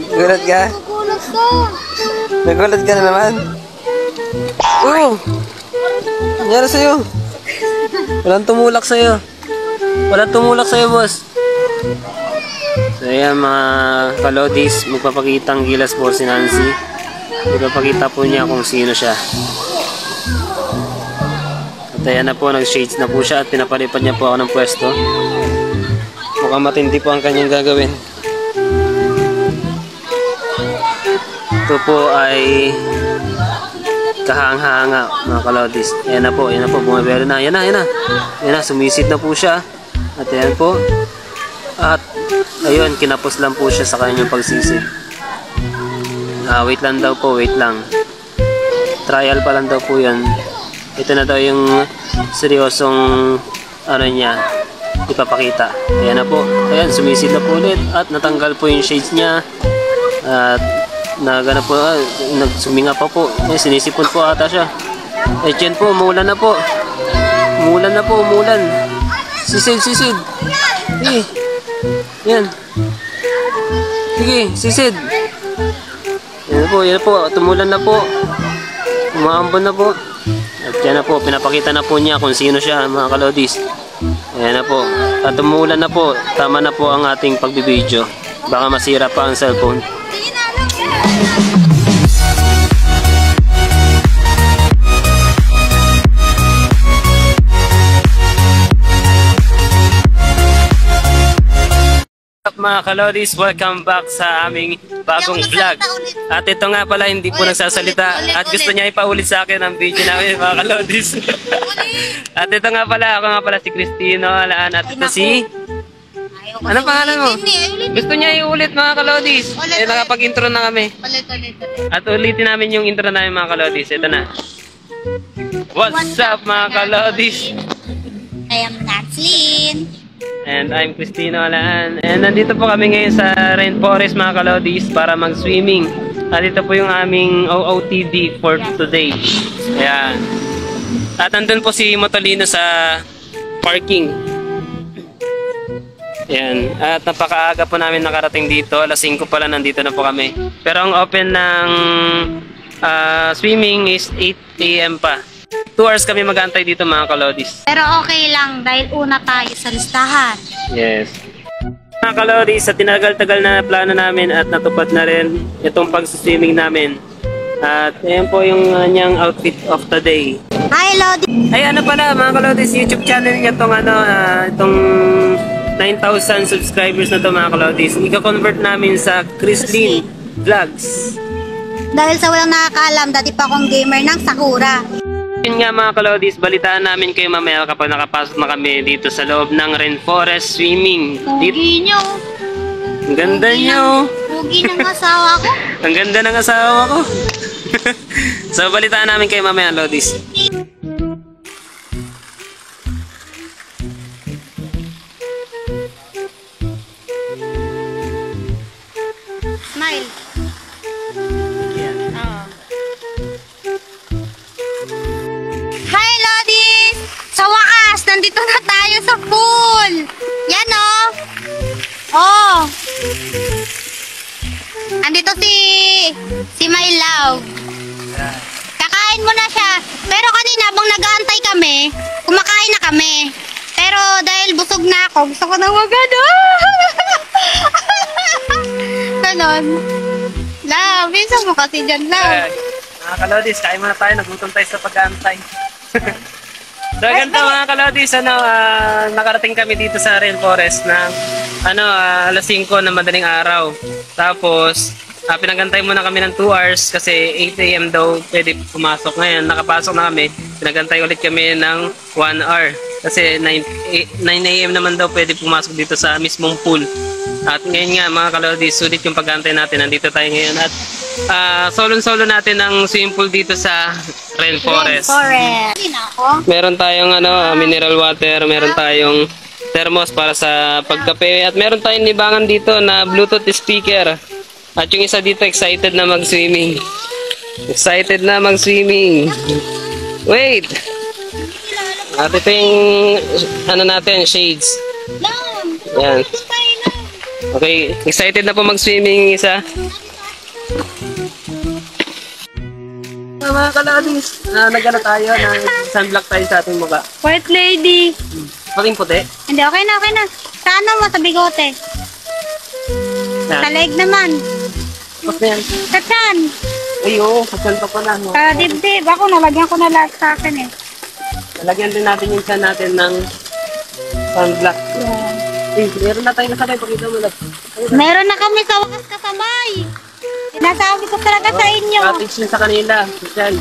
Gulat ka? Nagulat ka. Nagulat ka na naman? Nangyari sa'yo? Walang tumulak sa'yo. Walang tumulak sa'yo, boss. So ayan mga kalodis, magpapakita ang gilas po si Nancy. Magpapakita po niya kung sino siya. At ayan na po, nag-shades na po siya at pinapalipad niya po ako ng pwesto. Mukhang matindi po ang kanyang gagawin. Ito po ay kahanga-hanga mga kalodis. Ayan na po, bumabero na. Ayan na, sumisid na po siya. At ayan po. At ayun, kinapos lang po siya sa kanyang pagsisid. Wait lang daw po, wait lang. Trial pa lang daw po yun. Ito na daw yung seryosong ano niya, ipapakita. Ayan na po. Ayan, sumisid na po ulit. At natanggal po yung shades niya. At nagana po, nagsuminga pa po. Sinisipon po ata siya. Diyan po, umuulan na po. Umuulan. Sisid. Yan. Sige, sisid. Yan po, tumulan na po. Umaambon na po. At yan na po, pinapakita na po niya kung sino siya mga kalodis. Ayan na po. At tumulan na po, tama na po ang ating pagbibideo. Baka masira pa ang cellphone. Mga kalodis, welcome back sa aming bagong vlog. At ito nga pala, hindi po nagsasalita. At gusto niya ipaulit sa akin ang video namin mga kalodis. At ito nga pala, ako nga pala si Cristino Alaan. At ito si... Anong pangalan mo? Gusto niya iulit mga kalodis. Nakapag-intro na kami. At ulitin namin yung intro namin mga kalodis. Ito na. What's up mga kalodis? I am Nancy. And I'm Cristino Alaan. And nandito po kami ngayon sa Rainforest mga kalodis para mag-swimming. At ito po yung aming OOTD for today. Ayan. At nandun po si Motolino sa parking. Ayan. At napakaaga po namin nakarating dito. Alas 5 pala nandito na po kami. Pero ang open ng swimming is 8 AM pa. 2 hours kami mag-aantay dito mga kalodis. Pero okay lang dahil una tayo sa listahan. Yes. Mga kalodis, sa tinagal-tagal na plano namin at natupad na rin itong pag-swimming namin. At ayan po yung kanyang outfit of the day. Hi Lodi! Ay ano pala mga kalodis, YouTube channel niya itong itong 9,000 subscribers na to mga kalodis. Ika-convert namin sa Chrislyn Vlogs. Dahil sa walang nakakaalam, dati pa akong gamer ng Sakura. Yun nga mga kalodis, balitaan namin kayo mamaya kapag nakapasok na kami dito sa loob ng Rainforest Swimming. Pugi nyo. Ang ganda nyo. Pugi ng asawa ko. Ang ganda ng asawa ko. So balitaan namin kayo mamaya lodis. Smile. Hi Lodis! Sa wakas, nandito na tayo sa pool. Yan oh. Oh. Andito si my love. Kakain mo na siya. Pero kanina habang nag-aantay kami, kumakain na kami. Pero dahil busog na ako, gusto ko na magano. Ganon. Love, minsan mo kasi dyan, love. Mga kalodis, kain muna tayo. Nagutom tayo sa pag-aantay. So ganito mga kalodis, nakarating kami dito sa Rainforest ng alas 5 na madaling araw. Tapos pinagantay muna kami ng 2 hours kasi 8 AM daw pwede pumasok. Ngayon nakapasok na kami, pinagantay ulit kami ng 1 hour kasi 9 AM naman daw pwede pumasok dito sa mismong pool. At ngayon nga mga kalodis, sulit yung pag-antay natin. Nandito tayo ngayon at solo natin ang swimming pool dito sa Rainforest. Meron tayong mineral water, meron tayong thermos para sa pagkape at meron tayong libangan dito na Bluetooth speaker. At yung isa dito excited na mag-swimming. Excited na mag-swimming. Wait! At ito yung natin, shades. Lam! Yan. Tayo lang. Okay, excited na po mag-swimming yung isa. Mga kalabis, nagana tayo ng sunblock tayo sa ating mukha. White lady. Maging puti. Hindi, okay na, okay na. Sa ano mo, sa bigote? Sa Yan. leg naman. Tapos na yan. Sa chan. Ay, oo, kasal pa pala. No? Sa dibdib. Ako, nalagyan ko na lahat sa akin eh. Lalagyan din natin yung chan natin ng sunblock. Yeah. Eh, meron na tayo nasabay. Pakita mo lang. Meron na kami sa wakas kasabay. Sinasabi ko talaga sa inyo. Package yun sa kanila. Yan.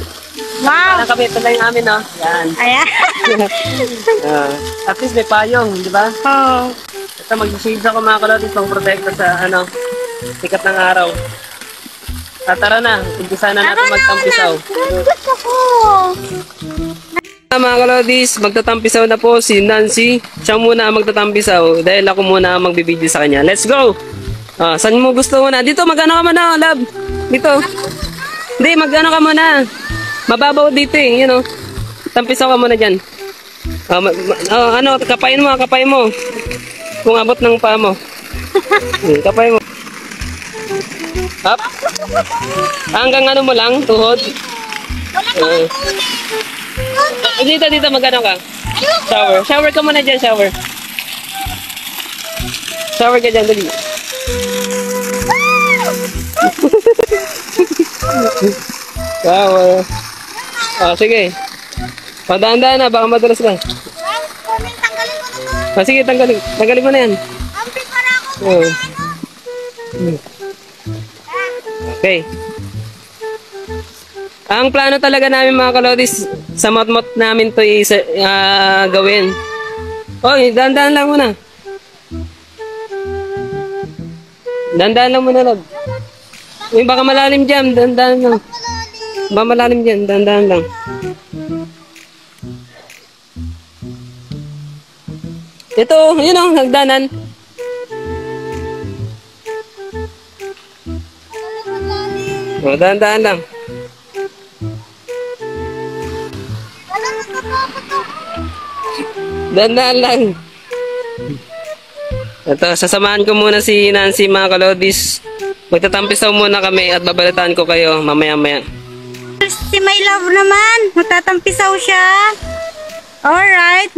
Wow. Parang kami, ito na yung amin, no? Yan. Ayan. At least may payong, di ba? Oh. Ito, mag-shades ako mga kalabis pang protekta sa, sikat ng araw. At tara na, umpisa na natin magtampisaw. Gusto ko. Mga kalodis, magtatampisaw na po si Nancy. Siya muna ang magtatampisaw dahil ako muna ang magbibideo sa kanya. Let's go! Saan mo gusto muna? Dito, mag-ano ka muna, love. Dito. Hindi, mag-ano ka muna. Mababaw dito eh, you know. Tampisaw ka muna dyan. Kapain mo, kapay mo. Kung abot ng paa mo. Kapay mo. Up. Hanggang ano mo lang, tuhod. Dito, mag-ano ka. Shower. Shower ka muna dyan, shower. Shower ka dyan, dali. Wow. Sige. Dahan-dahan na, baka madulas ka. Tanggalin ko na to. Sige, tanggalin mo na yan. Ampit para ako. Oo. Okay. Ang plano talaga namin mga kalodis, sa mot-mot namin to gawin. Oy, dahan-dahan lang muna. Dahan-dahan lang muna, love. Uy, baka malalim dyan, dahan-dahan lang. Baka malalim dyan, dahan-dahan lang. Ito, yun o, hagdanan. O, dahan-dahan lang. Dahan-dahan lang. Ito, sasamahan ko muna si Nancy mga kalodis. Magtatampisaw muna kami at babalitaan ko kayo mamaya-maya. Si my love naman. Matatampisaw siya. Alright.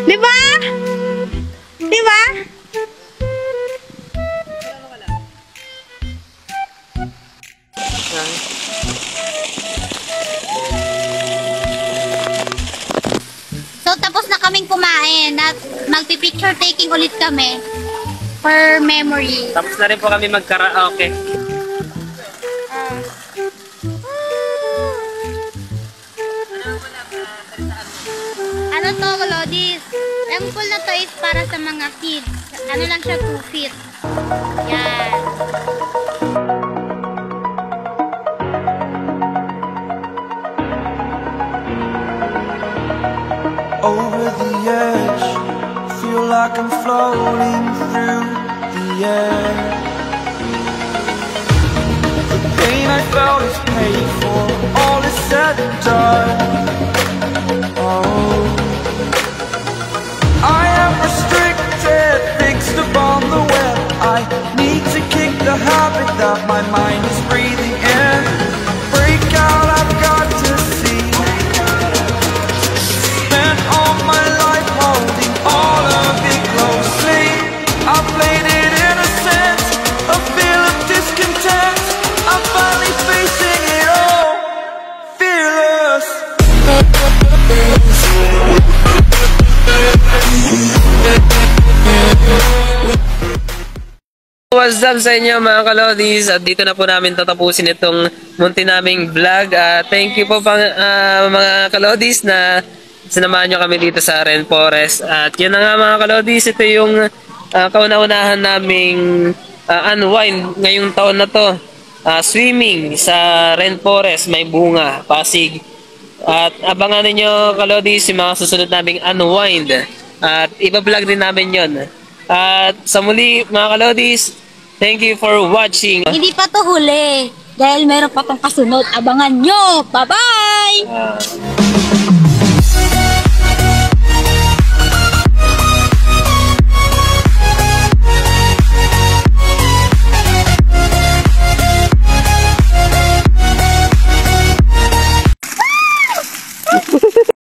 Diba? Diba? So, tapos na kaming kumain at magpi-picture taking ulit kami for memory. Tapos na rin po kami mag-karaoke. Ano to, Lodis? Ang pool na to is para sa mga kids. Ano lang siya, 2 feet. Yan. Over the edge, feel like I'm floating through the air. The pain I felt is paid for, all is said and done. Oh, I am restricted, fixed upon the web. I need to kick the habit that my mind is breathing in. Break out, I've got to see. Spent all my life holding all of it closely. I played it innocent, a feel of discontent. I'm finally facing it all, fearless. What's up sa inyo mga kalodis? At dito na po namin tatapusin itong munti naming vlog. Thank you po mga kalodis na sinamahan nyo kami dito sa Rainforest. At yun na nga mga kalodis, ito yung kauna-unahan naming unwind ngayong taon na to. Swimming sa Rainforest, may bunga, Pasig. At abangan ninyo kalodis yung mga susunod naming unwind. At iba-vlog din namin yon. At sa muli mga kalodis, thank you for watching. Hindi pa to huli. Dahil meron pa tong kasunod. Abangan nyo. Bye-bye!